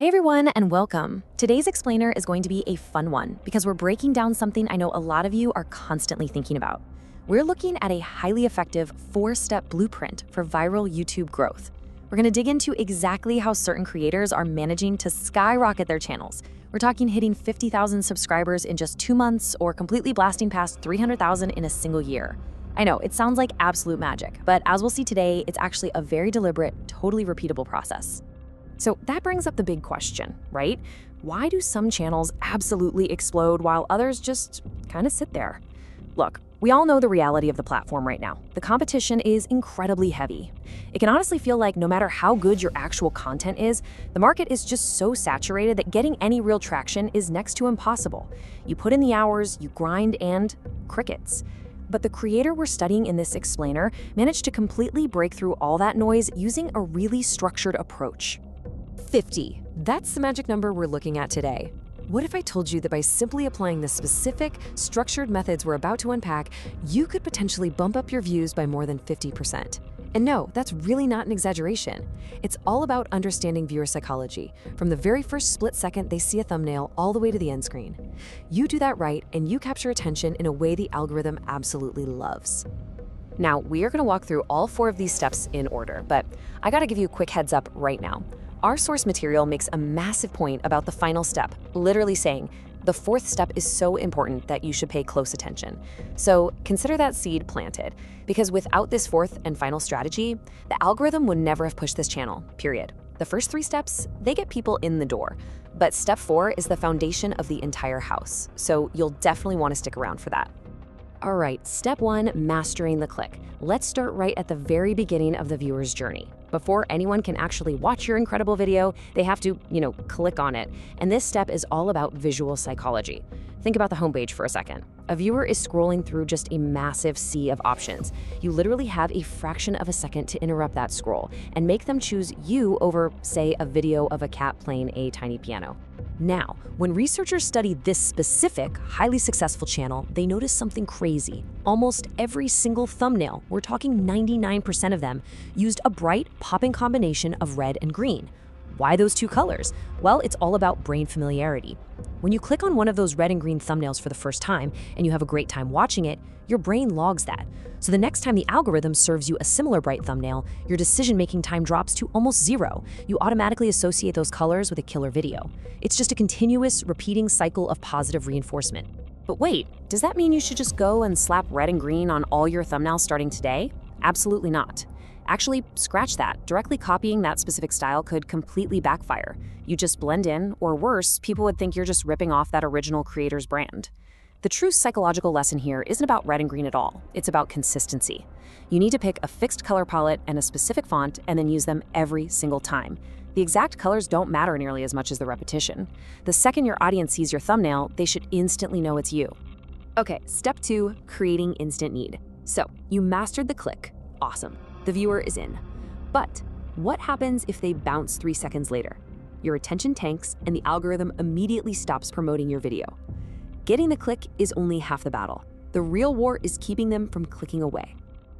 Hey everyone, and welcome. Today's explainer is going to be a fun one because we're breaking down something I know a lot of you are constantly thinking about. We're looking at a highly effective 4-step blueprint for viral YouTube growth. We're going to dig into exactly how certain creators are managing to skyrocket their channels. We're talking hitting 50,000 subscribers in just 2 months or completely blasting past 300,000 in a single year. I know, it sounds like absolute magic, but as we'll see today, it's actually a very deliberate, totally repeatable process. So that brings up the big question, right? Why do some channels absolutely explode while others just kind of sit there? Look, we all know the reality of the platform right now. The competition is incredibly heavy. It can honestly feel like no matter how good your actual content is, the market is just so saturated that getting any real traction is next to impossible. You put in the hours, you grind, and crickets. But the creator we're studying in this explainer managed to completely break through all that noise using a really structured approach. 50. That's the magic number we're looking at today. What if I told you that by simply applying the specific, structured methods we're about to unpack, you could potentially bump up your views by more than 50%? And no, that's really not an exaggeration. It's all about understanding viewer psychology, from the very first split second they see a thumbnail all the way to the end screen. You do that right, and you capture attention in a way the algorithm absolutely loves. Now, we are going to walk through all 4 of these steps in order, but I got to give you a quick heads up right now. Our source material makes a massive point about the final step, literally saying, the 4th step is so important that you should pay close attention. So consider that seed planted, because without this 4th and final strategy, the algorithm would never have pushed this channel, period. The first 3 steps, they get people in the door, but step 4 is the foundation of the entire house, so you'll definitely want to stick around for that. All right, step 1, mastering the click. Let's start right at the very beginning of the viewer's journey. Before anyone can actually watch your incredible video, they have to, click on it. And this step is all about visual psychology. Think about the homepage for a second. A viewer is scrolling through just a massive sea of options. You literally have a fraction of a second to interrupt that scroll and make them choose you over, say, a video of a cat playing a tiny piano. Now, when researchers studied this specific, highly successful channel, they noticed something crazy. Almost every single thumbnail, we're talking 99% of them, used a bright, popping combination of red and green. Why those 2 colors? Well, it's all about brain familiarity. When you click on one of those red and green thumbnails for the first time and you have a great time watching it, your brain logs that. So the next time the algorithm serves you a similar bright thumbnail, your decision-making time drops to almost 0. You automatically associate those colors with a killer video. It's just a continuous, repeating cycle of positive reinforcement. But wait, does that mean you should just go and slap red and green on all your thumbnails starting today? Absolutely not. Actually, scratch that. Directly copying that specific style could completely backfire. You just blend in, or worse, people would think you're just ripping off that original creator's brand. The true psychological lesson here isn't about red and green at all. It's about consistency. You need to pick a fixed color palette and a specific font and then use them every single time. The exact colors don't matter nearly as much as the repetition. The second your audience sees your thumbnail, they should instantly know it's you. Okay, step 2, creating instant need. So, you mastered the click. Awesome. The viewer is in. But what happens if they bounce 3 seconds later? Your attention tanks and the algorithm immediately stops promoting your video. Getting the click is only half the battle. The real war is keeping them from clicking away.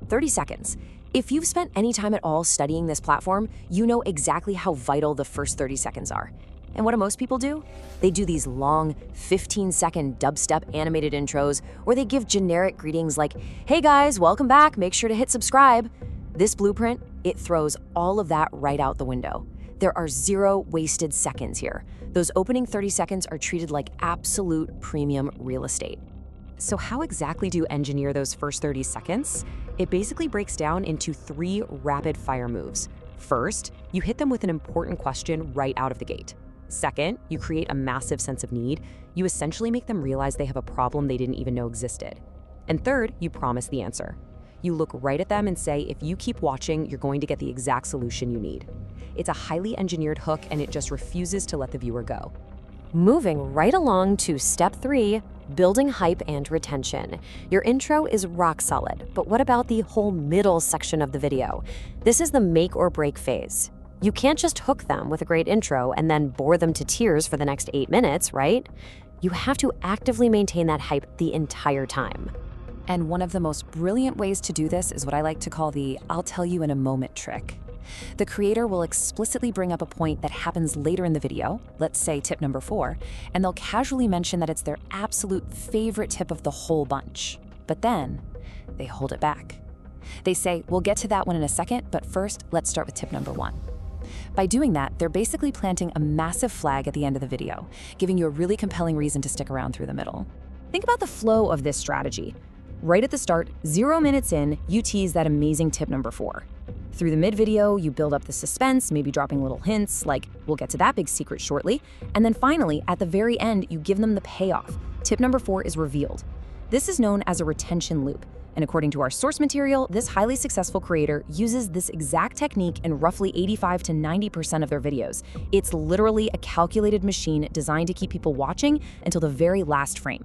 30 seconds. If you've spent any time at all studying this platform, you know exactly how vital the first 30 seconds are. And what do most people do? They do these long, 15-second dubstep animated intros where they give generic greetings like, "Hey guys, welcome back, make sure to hit subscribe." This blueprint, it throws all of that right out the window. There are 0 wasted seconds here. Those opening 30 seconds are treated like absolute premium real estate. So how exactly do you engineer those first 30 seconds? It basically breaks down into 3 rapid-fire moves. First, you hit them with an important question right out of the gate. Second, you create a massive sense of need. You essentially make them realize they have a problem they didn't even know existed. And third, you promise the answer. You look right at them and say, if you keep watching, you're going to get the exact solution you need. It's a highly engineered hook, and it just refuses to let the viewer go. Moving right along to step 3, building hype and retention. Your intro is rock solid, but what about the whole middle section of the video? This is the make or break phase. You can't just hook them with a great intro and then bore them to tears for the next 8 minutes, right? You have to actively maintain that hype the entire time. And one of the most brilliant ways to do this is what I like to call the "I'll tell you in a moment" trick. The creator will explicitly bring up a point that happens later in the video, let's say tip number 4, and they'll casually mention that it's their absolute favorite tip of the whole bunch. But then, they hold it back. They say, we'll get to that one in a second, but first, let's start with tip number 1. By doing that, they're basically planting a massive flag at the end of the video, giving you a really compelling reason to stick around through the middle. Think about the flow of this strategy. Right at the start, 0 minutes in, you tease that amazing tip number 4. Through the mid-video, you build up the suspense, maybe dropping little hints like, we'll get to that big secret shortly. And then finally, at the very end, you give them the payoff. Tip number 4 is revealed. This is known as a retention loop. And according to our source material, this highly successful creator uses this exact technique in roughly 85 to 90% of their videos. It's literally a calculated machine designed to keep people watching until the very last frame.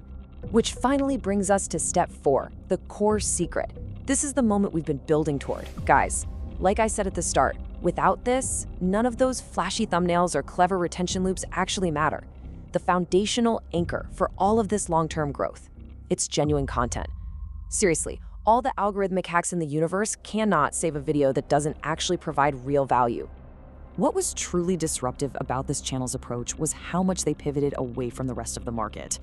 Which finally brings us to step 4, the core secret. This is the moment we've been building toward. Guys, like I said at the start, without this, none of those flashy thumbnails or clever retention loops actually matter. The foundational anchor for all of this long-term growth. It's genuine content. Seriously, all the algorithmic hacks in the universe cannot save a video that doesn't actually provide real value. What was truly disruptive about this channel's approach was how much they pivoted away from the rest of the market.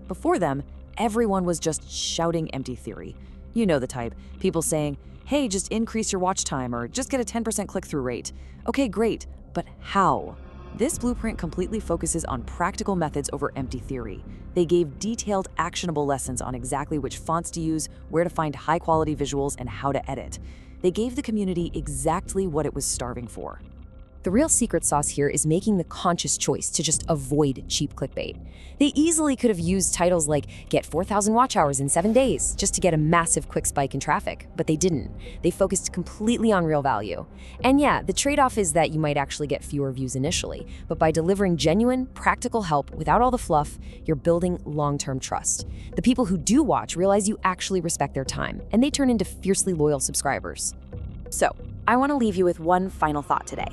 Before them, everyone was just shouting empty theory. You know the type, people saying, hey, just increase your watch time or just get a 10% click-through rate. Okay, great, but how? This blueprint completely focuses on practical methods over empty theory. They gave detailed, actionable lessons on exactly which fonts to use, where to find high-quality visuals, and how to edit. They gave the community exactly what it was starving for. The real secret sauce here is making the conscious choice to just avoid cheap clickbait. They easily could have used titles like "Get 4,000 watch hours in 7 days" just to get a massive quick spike in traffic, but they didn't. They focused completely on real value. And yeah, the trade-off is that you might actually get fewer views initially, but by delivering genuine, practical help without all the fluff, you're building long-term trust. The people who do watch realize you actually respect their time, and they turn into fiercely loyal subscribers. So, I want to leave you with one final thought today.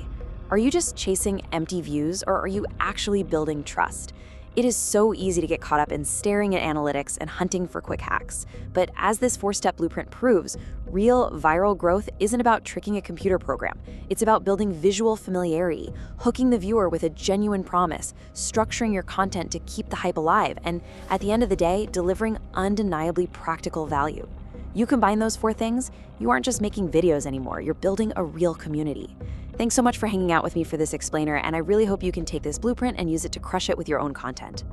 Are you just chasing empty views, or are you actually building trust? It is so easy to get caught up in staring at analytics and hunting for quick hacks. But as this 4-step blueprint proves, real viral growth isn't about tricking a computer program. It's about building visual familiarity, hooking the viewer with a genuine promise, structuring your content to keep the hype alive, and at the end of the day, delivering undeniably practical value. You combine those 4 things, you aren't just making videos anymore, you're building a real community. Thanks so much for hanging out with me for this explainer, and I really hope you can take this blueprint and use it to crush it with your own content.